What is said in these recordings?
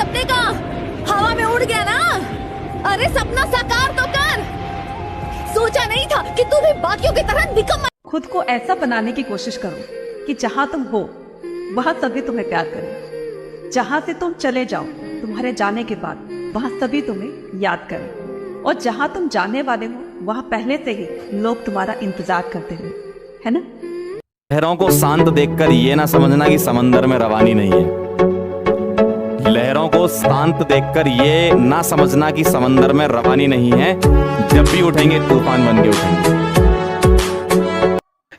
सपने का हवा में उड़ गया ना। अरे सपना साकार तो कर। सोचा नहीं था कि तू भी बाकियों की तरह निकम्मा। खुद को ऐसा बनाने की कोशिश करो कि जहां तुम हो वहां सभी तुम्हें प्यार करें। जहां से तुम चले जाओ तुम्हारे जाने के बाद वहां सभी तुम्हें याद करें। और जहां तुम जाने वाले हो वहां पहले से ही लोग तुम्हारा इंतजार करते हैं, है ना। लहरों को शांत देखकर ये ना समझना कि समंदर में रवानी नहीं है। लहरों को शांत देखकर ये ना समझना कि समंदर में रवानी नहीं है। जब भी उठेंगे तूफान बन के उठेंगे।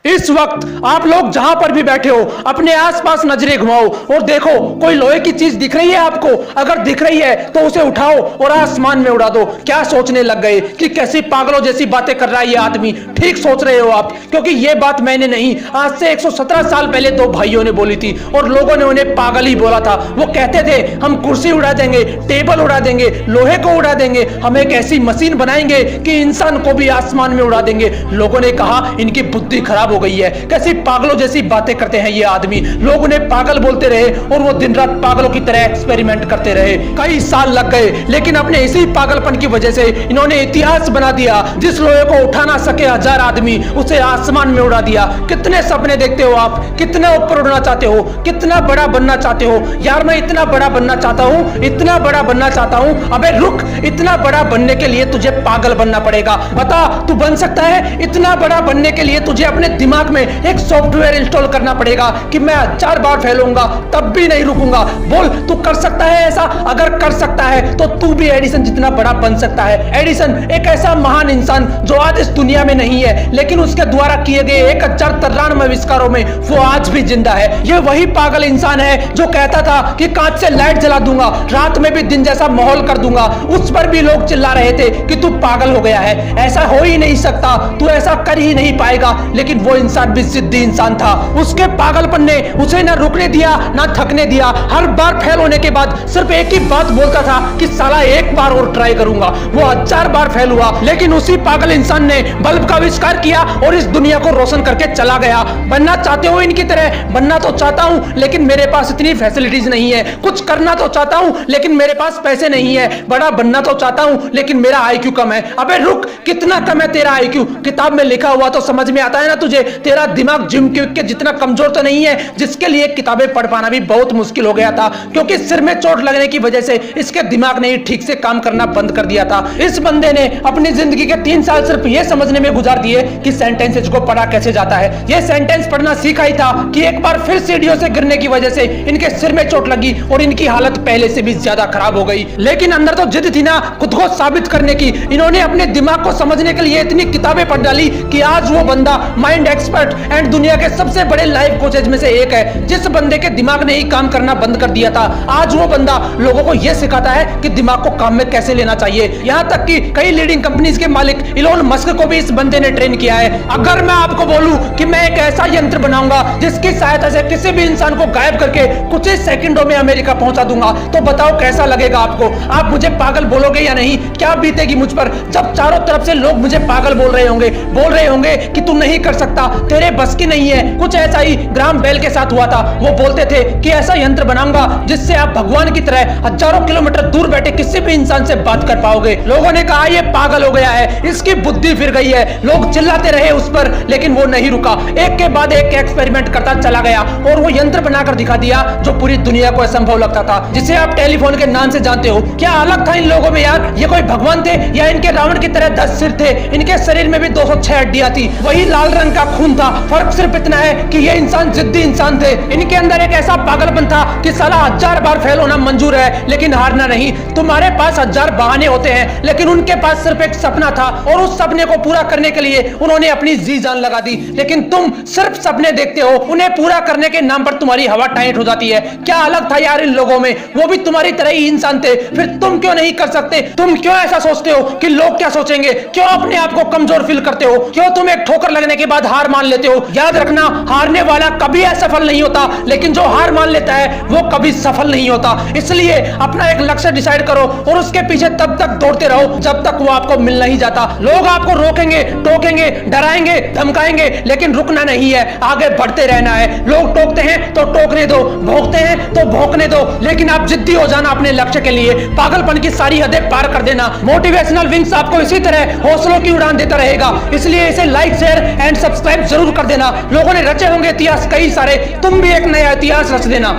इस वक्त आप लोग जहां पर भी बैठे हो अपने आसपास नजरें घुमाओ और देखो कोई लोहे की चीज दिख रही है आपको। अगर दिख रही है तो उसे उठाओ और आसमान में उड़ा दो। क्या सोचने लग गए कि कैसी पागलों जैसी बातें कर रहा है ये आदमी। ठीक सोच रहे हो आप, क्योंकि ये बात मैंने नहीं, आज से 117 साल पहले दो भाइयों ने बोली थी और लोगों ने उन्हें पागल ही बोला था। वो कहते थे हम कुर्सी उड़ा देंगे, टेबल उड़ा देंगे, लोहे को उड़ा देंगे, हम एक ऐसी मशीन बनाएंगे कि इंसान को भी आसमान में उड़ा देंगे। लोगों ने कहा इनकी बुद्धि खराब हो गई है, कैसी पागलों जैसी बातें करते हैं ये आदमी। लोग उन्हें पागल बोलते रहे और वो दिन रात पागलों की तरह एक्सपेरिमेंट करते रहे। कई साल लग गए, लेकिन अपने इसी पागलपन की वजह से इन्होंने इतिहास बना दिया। जिस लोहे को उठा ना सके 1000 आदमी उसे आसमान में उड़ा दिया। कितने सपने देखते हो आप, कितना ऊपर उड़ना चाहते हो, कितना बड़ा बनना चाहते हो। यार मैं इतना बड़ा बनना चाहता हूँ, इतना बड़ा बनना चाहता हूँ। अबे रुक, इतना बड़ा बनने के लिए तुझे पागल बनना पड़ेगा। बता तू बन सकता है? इतना बड़ा बनने के लिए तुझे अपने दिमाग में एक सॉफ्टवेयर इंस्टॉल करना पड़ेगा कि मैं 1000 बार फैलूंगा तब भी नहीं रुकूंगा। बोल तू कर सकता है ऐसा? अगर कर सकता है तो तू भी एडिसन जितना बड़ा बन सकता है। एडिसन एक ऐसा महान इंसान जो आज इस दुनिया में नहीं है, लेकिन उसके द्वारा किए गए 1093 आविष्कारों में वो आज भी जिंदा है। ये वही पागल इंसान है जो कहता था कि कांच से लाइट जला दूंगा, रात में भी दिन जैसा माहौल कर दूंगा। उस पर भी लोग चिल्ला रहे थे कि तू पागल हो गया है, ऐसा हो ही नहीं सकता, तू ऐसा कर ही नहीं पाएगा। लेकिन वो इंसान भी जिद्दी इंसान था। उसके पागलपन ने उसे ना रुकने दिया ना थकने दिया। हर बार फेल होने के बाद सिर्फ एक ही बात बोलता था कि साला एक बार और ट्राई करूंगा। वो 1000 बार फेल हुआ, लेकिन उसी पागल इंसान ने बल्ब का आविष्कार किया और इस दुनिया को रोशन करके चला गया। बनना चाहते हो इनकी तरह? बनना तो चाहता हूं, लेकिन मेरे पास इतनी फैसिलिटीज नहीं है। कुछ करना तो चाहता हूं, लेकिन मेरे पास पैसे नहीं है। बड़ा बनना तो चाहता हूं, लेकिन मेरा IQ कम है। अबे रुक, कितना कम है तेरा IQ? किताब में लिखा हुआ तो समझ में आता है ना तुझे। तेरा दिमाग जिम के जितना कमजोर तो नहीं है, जिसके लिए किताबें पढ़ पाना भी बहुत मुश्किल हो गया था, क्योंकि सिर में चोट लगने की वजह से इसके दिमाग ने ठीक से काम करना बंद कर दिया था। इस बंदे ने अपनी जिंदगी के 3 साल सिर्फ ये समझने में गुजार दिए कि सेंटेंसेस को पढ़ा कैसे जाता है। ये सेंटेंस पढ़ना सीखा ही था कि एक बार फिर सीढ़ियों से गिरने की वजह से इनके सिर में चोट लगी और इनकी हालत पहले से भी ज्यादा खराब हो गई। लेकिन अंदर तो जिद थी ना खुद को साबित करने की। इन्होंने अपने दिमाग को समझने के लिए इतनी किताबें पढ़ डाली कि आज वो बंदा माइंड एक्सपर्ट एंड दुनिया के सबसे बड़े लाइफ कोचेज में से एक है। जिस बंदे के दिमाग ने ही काम करना बंद कर दिया था, आज वो बंदा लोगों को यह सिखाता है कि दिमाग को काम में कैसे लेना चाहिए। यहां तक कि कई लीडिंग कंपनीज के मालिक इलोन मस्क को भी इस बंदे ने ट्रेन किया है। अगर मैं आपको बोलूं कि मैं एक ऐसा यंत्र बनाऊंगा जिसकी सहायता से किसी भी इंसान को गायब करके कुछ ही सेकंडों में अमेरिका पहुंचा दूंगा, तो बताओ कैसा लगेगा आपको? आप मुझे पागल बोलोगे या नहीं? क्या बीतेगी मुझ पर जब चारों तरफ से लोग मुझे पागल बोल रहे होंगे कि तू नहीं कर सकता, तेरे बस की नहीं है। कुछ ऐसा ही ग्राहम बेल के साथ हुआ था। वो बोलते थे कि ऐसा यंत्र बनाऊंगा जिससे आप भगवान की तरह हजारों किलोमीटर दूर बैठे किसी भी इंसान से बात कर पाओगे। लोगों ने कहा ये पागल हो गया है, इसकी बुद्धि फिर गई है। लोग चिल्लाते रहे उस पर, लेकिन वो नहीं रुका। एक के बाद एक एक्सपेरिमेंट करता चला गया और वो यंत्र बनाकर दिखा दिया जो पूरी दुनिया को असंभव लगता था, जिसे आप टेलीफोन के नाम से जानते हो। क्या अलग था इन लोगों में यार? ये कोई भगवान थे या इनके रावण की तरह 10 सिर थे? इनके शरीर में भी 206 हड्डियां थी, वही लाल रंग का खून था। फर्क सिर्फ इतना है कि ये इंसान जिद्दी इंसान थे। इनके अंदर एक ऐसा पागलपन था कि साला 1000 बार फेल होना मंजूर है लेकिन हारना नहीं। तुम्हारे पास 1000 बहाने होते हैं, लेकिन उनके पास सिर्फ एक सपना था और उस सपने को पूरा करने के लिए उन्होंने अपनी जी जान लगा दी। लेकिन तुम सिर्फ सपने देखते हो, उन्हें पूरा करने के नाम पर तुम्हारी हवा टाइट हो जाती है। क्या अलग था यार इन लोगों में? वो भी तुम्हारी तरह ही इंसान थे, फिर तुम क्यों नहीं कर सकते? तुम क्यों ऐसा सोचते हो कि लोग क्या सोचेंगे? क्यों अपने आप को कमजोर फील करते हो? क्यों तुम एक ठोकर लगने के बाद हार हार मान लेते हो। याद रखना, हारने वाला कभी असफल नहीं होता, लेकिन जो हार मान लेता है वो कभी सफल नहीं होता। इसलिए अपना एक लक्ष्य डिसाइड करो और उसके पीछे तब तक दौड़ते रहो जब तक वो आपको मिल नहीं जाता। लोग आपको रोकेंगे, टोकेंगे, डराएंगे, धमकाएंगे, लेकिन रुकना नहीं है, आगे बढ़ते रहना है। लोग टोकते हैं तो टोकने दो, भौंकते हैं तो भौंकने दो, लेकिन आप जिद्दी हो जाना अपने लक्ष्य के लिए। पागलपन की सारी हदें पार कर देना। मोटिवेशनल विंग्स आपको इसी तरह हौसलों की उड़ान देता रहेगा, इसलिए इसे लाइक, शेयर एंड सब्सक्राइब जरूर कर देना। लोगों ने रचे होंगे इतिहास कई सारे, तुम भी एक नया इतिहास रच देना।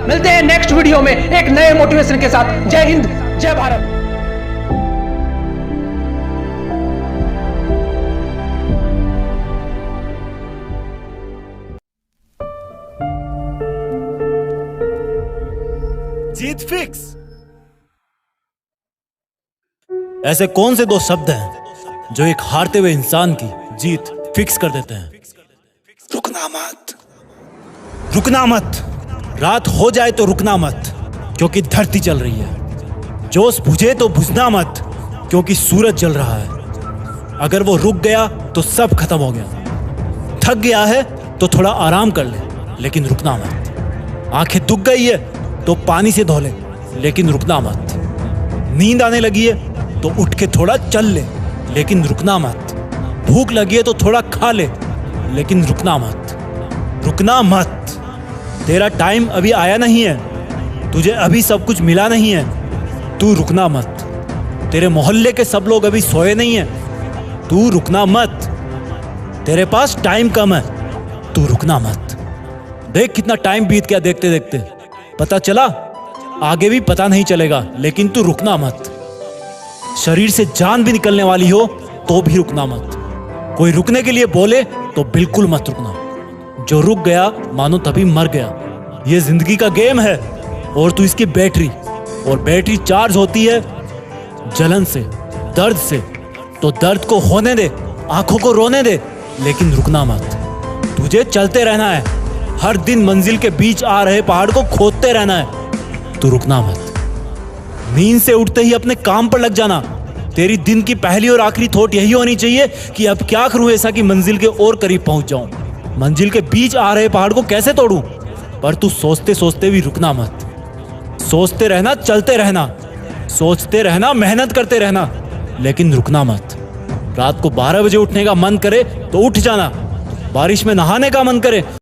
मिलते हैं नेक्स्ट वीडियो में एक नए मोटिवेशन के साथ। जय हिंद, जय भारत। जीत फिक्स। ऐसे कौन से दो शब्द हैं जो एक हारते हुए इंसान की जीत फिक्स कर देते हैं? रुकना मत, रुकना मत। रात हो जाए तो रुकना मत, क्योंकि धरती चल रही है। जोश बुझे तो बुझना मत, क्योंकि सूरज जल रहा है। अगर वो रुक गया तो सब खत्म हो गया। थक गया है तो थोड़ा आराम कर ले, लेकिन रुकना मत। आंखें दुख गई है तो पानी से धो ले, लेकिन रुकना मत। नींद आने लगी है तो उठ के थोड़ा चल ले, लेकिन रुकना मत। भूख लगी है तो थोड़ा खा ले, लेकिन रुकना मत। रुकना मत। तेरा टाइम अभी आया नहीं है, तुझे अभी सब कुछ मिला नहीं है, तू रुकना मत। तेरे मोहल्ले के सब लोग अभी सोए नहीं हैं, तू रुकना मत। तेरे पास टाइम कम है, तू रुकना मत। देख कितना टाइम बीत गया देखते देखते, पता चला? आगे भी पता नहीं चलेगा, लेकिन तू रुकना मत। शरीर से जान भी निकलने वाली हो तो भी रुकना मत। कोई रुकने के लिए बोले तो बिल्कुल मत रुकना। जो रुक गया मानो तभी मर गया। ये जिंदगी का गेम है और तू इसकी बैटरी, और बैटरी चार्ज होती है जलन से, दर्द से। तो दर्द को होने दे, आंखों को रोने दे, लेकिन रुकना मत। तुझे चलते रहना है। हर दिन मंजिल के बीच आ रहे पहाड़ को खोदते रहना है, तू रुकना मत। नींद से उठते ही अपने काम पर लग जाना। तेरी दिन की पहली और आखिरी थॉट यही होनी चाहिए कि अब क्या करूं ऐसा कि मंजिल के और करीब पहुंच जाऊं। मंजिल के बीच आ रहे पहाड़ को कैसे तोड़ूं? पर तू सोचते सोचते भी रुकना मत। सोचते रहना, चलते रहना, सोचते रहना, मेहनत करते रहना, लेकिन रुकना मत। रात को 12 बजे उठने का मन करे तो उठ जाना। बारिश में नहाने का मन करे